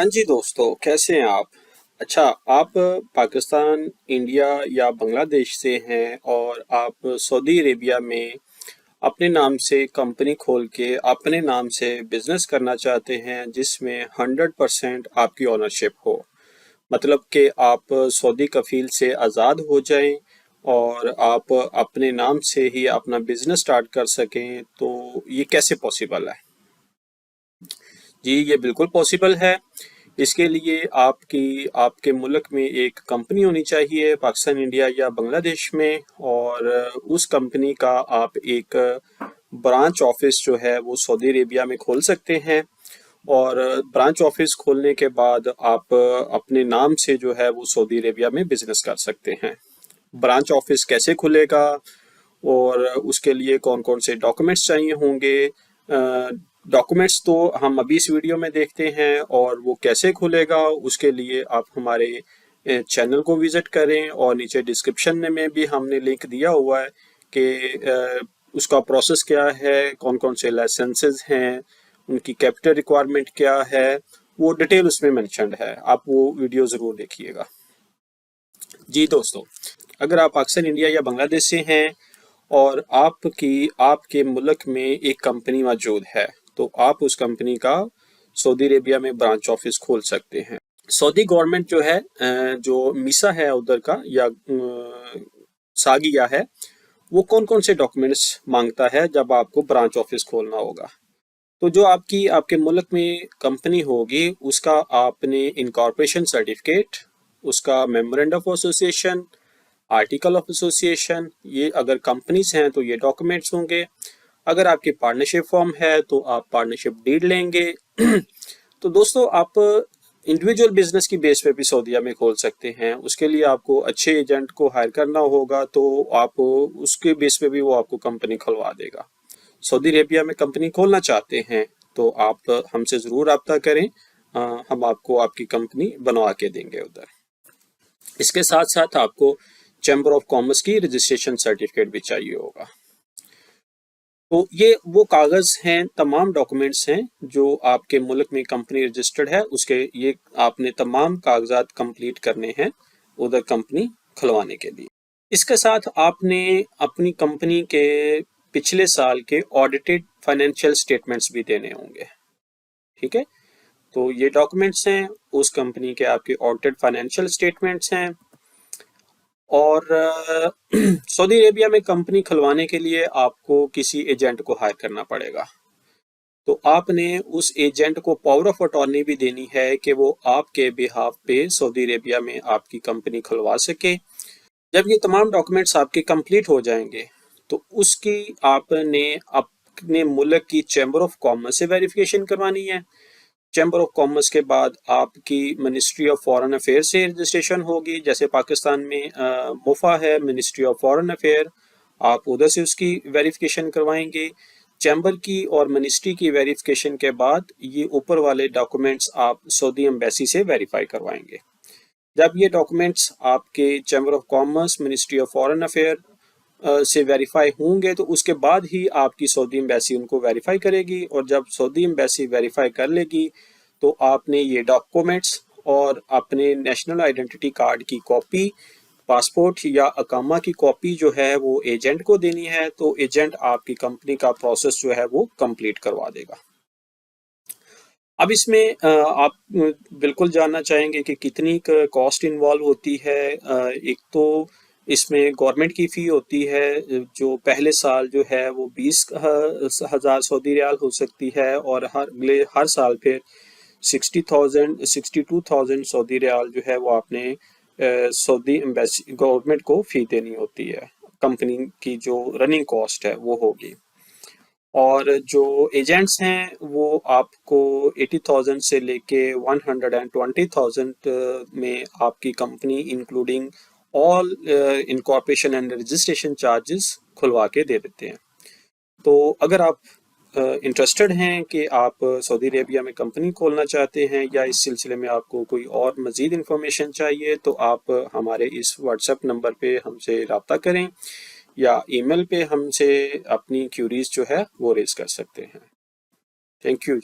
हाँ जी दोस्तों, कैसे हैं आप? अच्छा, आप पाकिस्तान, इंडिया या बांग्लादेश से हैं और आप सऊदी अरेबिया में अपने नाम से कंपनी खोल के अपने नाम से बिजनेस करना चाहते हैं जिसमें 100% आपकी ओनरशिप हो। मतलब कि आप सऊदी कफील से आज़ाद हो जाएं और आप अपने नाम से ही अपना बिजनेस स्टार्ट कर सकें, तो ये कैसे पॉसिबल है? जी, ये बिल्कुल पॉसिबल है। इसके लिए आपके मुल्क में एक कंपनी होनी चाहिए, पाकिस्तान, इंडिया या बांग्लादेश में, और उस कंपनी का आप एक ब्रांच ऑफिस जो है वो सऊदी अरेबिया में खोल सकते हैं। और ब्रांच ऑफिस खोलने के बाद आप अपने नाम से जो है वो सऊदी अरेबिया में बिजनेस कर सकते हैं। ब्रांच ऑफिस कैसे खुलेगा और उसके लिए कौन कौन से डॉक्यूमेंट्स चाहिए होंगे, डॉक्यूमेंट्स तो हम अभी इस वीडियो में देखते हैं, और वो कैसे खुलेगा उसके लिए आप हमारे चैनल को विजिट करें, और नीचे डिस्क्रिप्शन में भी हमने लिंक दिया हुआ है कि उसका प्रोसेस क्या है, कौन कौन से लाइसेंसेस हैं, उनकी कैपिटल रिक्वायरमेंट क्या है, वो डिटेल उसमें मेंशन्ड है। आप वो वीडियो ज़रूर देखिएगा। जी दोस्तों, अगर आप पाकिस्तान, इंडिया या बांग्लादेश से हैं और आपके मुल्क में एक कंपनी मौजूद है, तो आप उस कंपनी का सऊदी अरेबिया में ब्रांच ऑफिस खोल सकते हैं। सऊदी गवर्नमेंट जो है, जो मीसा है उधर का, या सागिया है, वो कौन कौन से डॉक्यूमेंट्स मांगता है जब आपको ब्रांच ऑफिस खोलना होगा। तो जो आपके मुल्क में कंपनी होगी उसका आपने इनकॉर्पोरेशन सर्टिफिकेट, उसका memorandum of association, article of association, ये अगर कंपनीज हैं तो ये डॉक्यूमेंट्स होंगे। अगर आपकी पार्टनरशिप फॉर्म है तो आप पार्टनरशिप डीड लेंगे। तो दोस्तों, आप इंडिविजुअल बिजनेस की बेस पे भी सऊदीया में खोल सकते हैं। उसके लिए आपको अच्छे एजेंट को हायर करना होगा, तो आप उसके बेस पे भी वो आपको कंपनी खुलवा देगा। सऊदी अरेबिया में कंपनी खोलना चाहते हैं तो आप हमसे ज़रूर रब्ता करें। हम आपको आपकी कंपनी बनवा के देंगे उधर। इसके साथ साथ आपको चैम्बर ऑफ कॉमर्स की रजिस्ट्रेशन सर्टिफिकेट भी चाहिए होगा। तो ये वो कागज़ हैं, तमाम डॉक्यूमेंट्स हैं जो आपके मुल्क में कंपनी रजिस्टर्ड है उसके, ये आपने तमाम कागजात कंप्लीट करने हैं उधर कंपनी खुलवाने के लिए। इसके साथ आपने अपनी कंपनी के पिछले साल के ऑडिटेड फाइनेंशियल स्टेटमेंट्स भी देने होंगे। ठीक है, तो ये डॉक्यूमेंट्स हैं उस कंपनी के, आपके ऑडिटेड फाइनेंशियल स्टेटमेंट्स हैं। और सऊदी अरेबिया में कंपनी खुलवाने के लिए आपको किसी एजेंट को हायर करना पड़ेगा। तो आपने उस एजेंट को पावर ऑफ अटॉर्नी भी देनी है कि वो आपके बिहाफ पे सऊदी अरेबिया में आपकी कंपनी खुलवा सके। जब ये तमाम डॉक्यूमेंट्स आपके कंप्लीट हो जाएंगे तो उसकी आपने अपने मुल्क की चैम्बर ऑफ कॉमर्स से वेरिफिकेशन करवानी है। चैम्बर ऑफ कॉमर्स के बाद आपकी मिनिस्ट्री ऑफ फॉरेन अफेयर से रजिस्ट्रेशन होगी। जैसे पाकिस्तान में मुफा है, मिनिस्ट्री ऑफ फॉरेन अफेयर, आप उधर से उसकी वेरिफिकेशन करवाएंगे। चैम्बर की और मिनिस्ट्री की वेरिफिकेशन के बाद ये ऊपर वाले डॉक्यूमेंट्स आप सऊदी एम्बेसी से वेरीफाई करवाएंगे। जब ये डॉक्यूमेंट्स आपके chamber of commerce, ministry of foreign affair से वेरीफाई होंगे तो उसके बाद ही आपकी सऊदी एम्बेसी उनको वेरीफाई करेगी। और जब सऊदी एम्बेसी वेरीफाई कर लेगी तो आपने ये डॉक्यूमेंट्स और अपने नेशनल आइडेंटिटी कार्ड की कॉपी, पासपोर्ट या अकामा की कॉपी जो है वो एजेंट को देनी है। तो एजेंट आपकी कंपनी का प्रोसेस जो है वो कंप्लीट करवा देगा। अब इसमें आप बिल्कुल जानना चाहेंगे कि कितनी कॉस्ट इन्वॉल्व होती है। एक तो इसमें गवर्नमेंट की फ़ी होती है जो पहले साल जो है वो 20,000 सऊदी रियाल हो सकती है, और हर साल फिर 62,000 सऊदी रियाल जो है वो आपने सऊदी एम्बेसी गवर्नमेंट को फ़ी देनी होती है। कंपनी की जो रनिंग कॉस्ट है वो होगी। और जो एजेंट्स हैं वो आपको 80,000 से लेके 120,000 में आपकी company including all incorporation and registration charges खुलवा के दे देते हैं। तो अगर आप इंटरेस्टेड हैं कि आप सऊदी अरेबिया में कंपनी खोलना चाहते हैं या इस सिलसिले में आपको कोई और मज़ीद इंफॉर्मेशन चाहिए, तो आप हमारे इस व्हाट्सएप नंबर पे हमसे रब्ता करें या ईमेल पे हमसे अपनी क्यूरीज जो है वो रेज कर सकते हैं। Thank you.